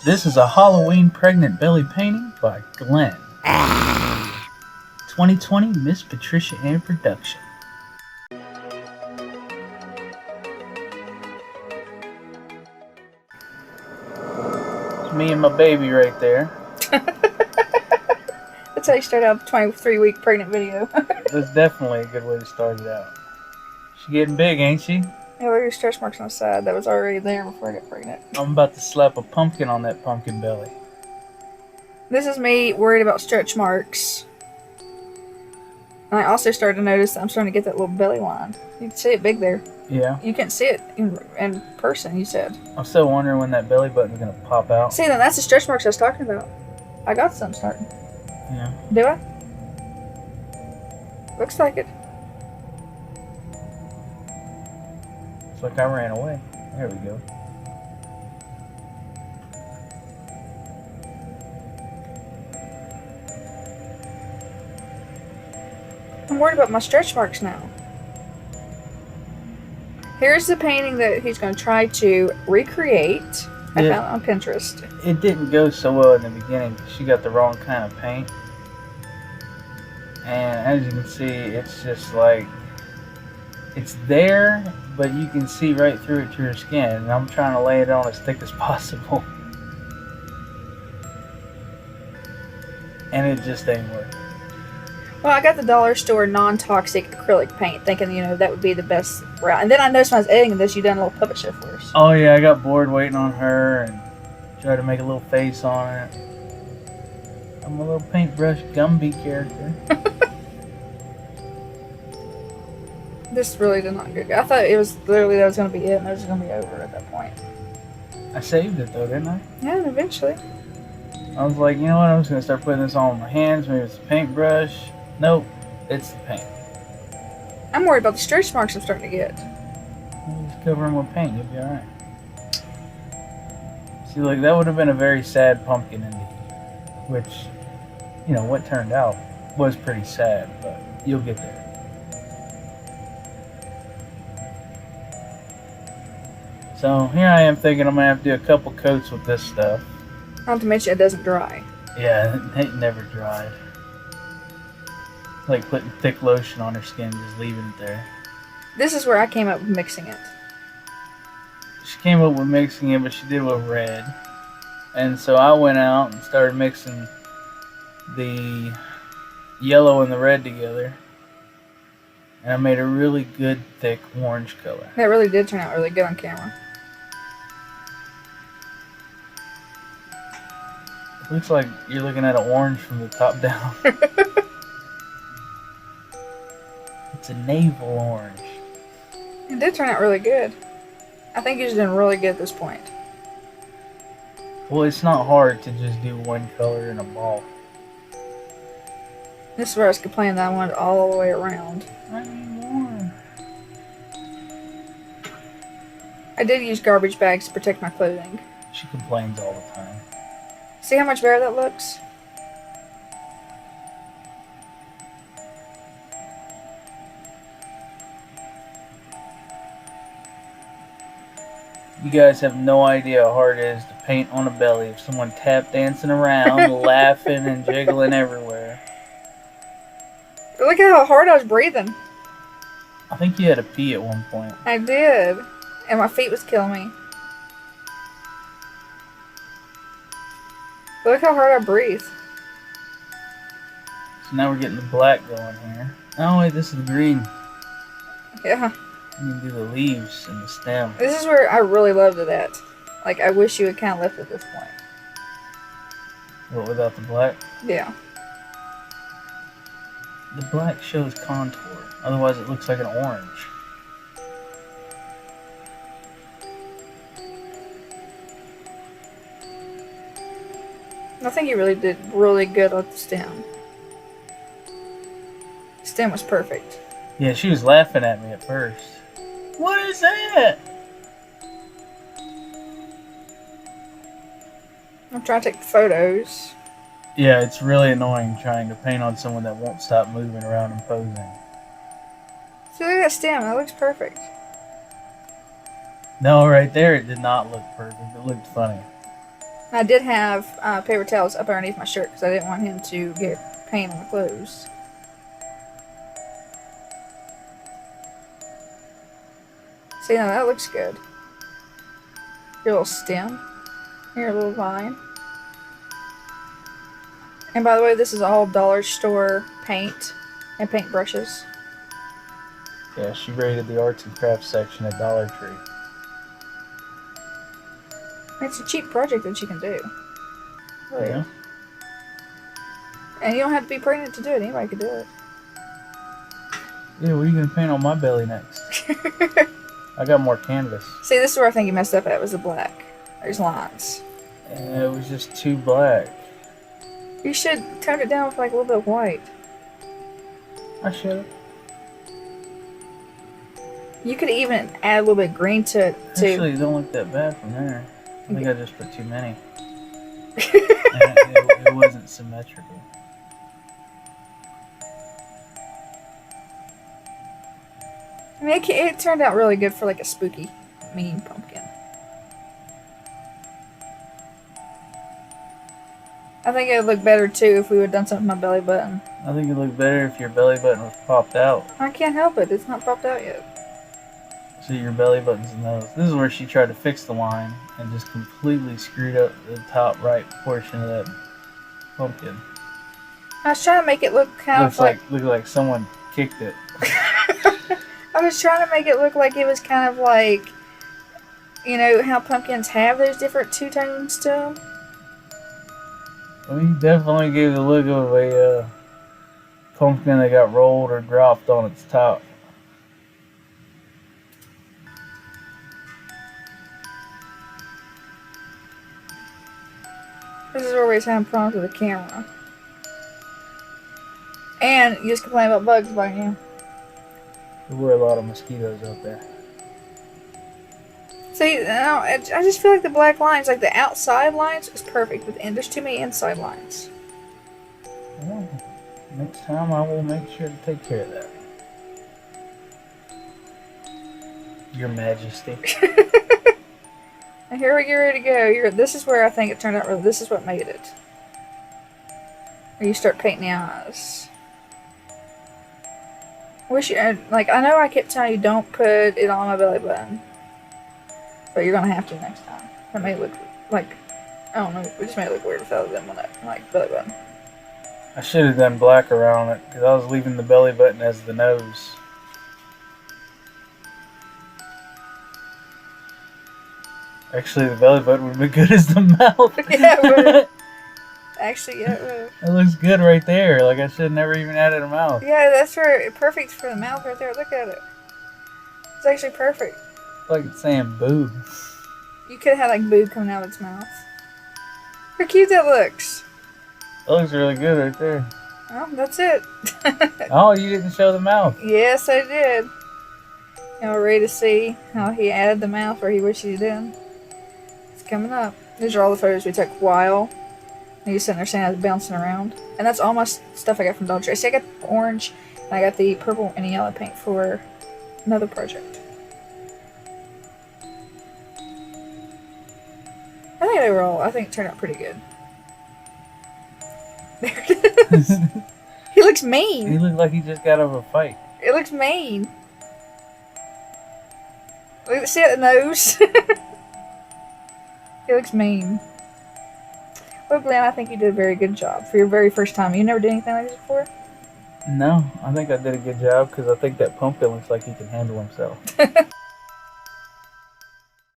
This is a Halloween pregnant belly painting by Glenn. 2020 MzPatriciaAnn production. It's me and my baby right there. That's how you start out a 23-week pregnant video. That's definitely a good way to start it out. She getting big, ain't she? Yeah, look at your stretch marks on the side. That was already there before I got pregnant. I'm about to slap a pumpkin on that pumpkin belly. This is me worried about stretch marks. And I also started to notice that I'm starting to get that little belly line. You can see it big there. Yeah. You can't see it in person, you said. I'm still wondering when that belly button's gonna pop out. See, then that's the stretch marks I was talking about. I got some starting. Yeah. Do I? Looks like it. It's like I ran away. There we go. I'm worried about my stretch marks now. Here's the painting that he's going to try to recreate. I found it on Pinterest. It didn't go so well in the beginning because she got the wrong kind of paint. And as you can see, it's just like, it's there, but you can see right through it to her skin. And I'm trying to lay it on as thick as possible. And it just ain't working. Well, I got the dollar store non-toxic acrylic paint, thinking, that would be the best route. And then I noticed when I was editing this, you done a little puppet show for us. Oh yeah, I got bored waiting on her and tried to make a little face on it. I'm a little paintbrush Gumby character. This really did not go good. I thought it was literally that was going to be it, and it was going to be over at that point. I saved it though, didn't I? Yeah, and eventually. I was like, you know what, I'm just going to start putting this on my hands. Maybe it's a paintbrush. Nope, it's the paint. I'm worried about the stretch marks I'm starting to get. Just cover them with paint, you'll be alright. See, like, that would have been a very sad pumpkin indeed. Which, what turned out was pretty sad, but you'll get there. So, here I am thinking I'm going to have to do a couple coats with this stuff. Not to mention it doesn't dry. Yeah, it never dried. Like putting thick lotion on her skin, just leaving it there. This is where I came up with mixing it. She came up with mixing it, but she did it with red. And so I went out and started mixing the yellow and the red together. And I made a really good, thick orange color. That really did turn out really good on camera. It looks like you're looking at an orange from the top down. It's a navel orange. It did turn out really good. I think he's doing really good at this point. Well, it's not hard to just do one color in a ball. This is where I was complaining that I wanted it all the way around. I need more. I did use garbage bags to protect my clothing. She complains all the time. See how much better that looks? You guys have no idea how hard it is to paint on a belly of someone tap dancing around, laughing and jiggling everywhere. But look at how hard I was breathing. I think you had to pee at one point. I did. And my feet was killing me. But look how hard I breathe. So now we're getting the black going here. Oh wait, this is green. Yeah. You can do the leaves and the stem. This is where I really loved it at. Like, I wish you had kind of left at this point. What, without the black? Yeah. The black shows contour. Otherwise it looks like an orange. I think you really did really good with the stem. The stem was perfect. Yeah, she was laughing at me at first. What is that? I'm trying to take photos. Yeah, it's really annoying trying to paint on someone that won't stop moving around and posing. See, look at that stem. That looks perfect. No, right there it did not look perfect. It looked funny. I did have paper towels up underneath my shirt because I didn't want him to get paint on the clothes. See, now that looks good. Your little stem. Your little vine. And by the way, this is all dollar store paint and paint brushes. Yeah, she raided the arts and crafts section at Dollar Tree. It's a cheap project that you can do. Really. Yeah. And you don't have to be pregnant to do it. Anybody can do it. Yeah, what are you going to paint on my belly next? I got more canvas. See, this is where I think you messed up at, was the black. There's lines. And it was just too black. You should tone it down with like a little bit of white. I should. You could even add a little bit of green to it too. Actually, it don't look that bad from there. I think I just put too many. And it wasn't symmetrical. I mean, it turned out really good for like a spooky, mean pumpkin. I think it would look better too if we would have done something with my belly button. I think it looked better if your belly button was popped out. I can't help it. It's not popped out yet. See, your belly button's in those. This is where she tried to fix the line and just completely screwed up the top right portion of that pumpkin. I was trying to make it look kind of like... Looked like someone kicked it. I was trying to make it look like it was kind of like, you know, how pumpkins have those different two-tones to them. Well, you definitely gave the look of a pumpkin that got rolled or dropped on its top. This is where we're having problems with the camera. And you just complain about bugs biting you. There were a lot of mosquitoes out there. See, now, I just feel like the black lines, like the outside lines, is perfect, but there's too many inside lines. Well, next time I will make sure to take care of that. Your Majesty. And here we get ready to go. This is where I think it turned out really. This is what made it. Where you start painting the eyes. Wish you, like, I know I kept telling you don't put it on my belly button. But you're gonna have to next time. It may look like, I don't know, it just made it look weird without them on that, like, belly button. I should have done black around it because I was leaving the belly button as the nose. Actually, the belly button would be good as the mouth. Yeah, it would. Actually, yeah, it would. It looks good right there. Like I should have never even added a mouth. Yeah, that's perfect for the mouth right there. Look at it. It's actually perfect. It's like it's saying boo. You could have had like boo coming out of its mouth. How cute that looks. That looks really good right there. Well, that's it. Oh, you didn't show the mouth. Yes, I did. And we're ready to see how he added the mouth where he wished he did. It's coming up. These are all the photos we took while he's sitting there saying I was bouncing around. And that's all my stuff I got from Dollar Tree. See, I got the orange, and I got the purple and the yellow paint for another project. I think overall, I think it turned out pretty good. There it is. He looks mean. He looked like he just got out of a fight. It looks mean. Look, see at the nose? He looks mean. Well, Glenn, I think you did a very good job for your very first time. You never did anything like this before? No, I think I did a good job because I think that pumpkin looks like he can handle himself.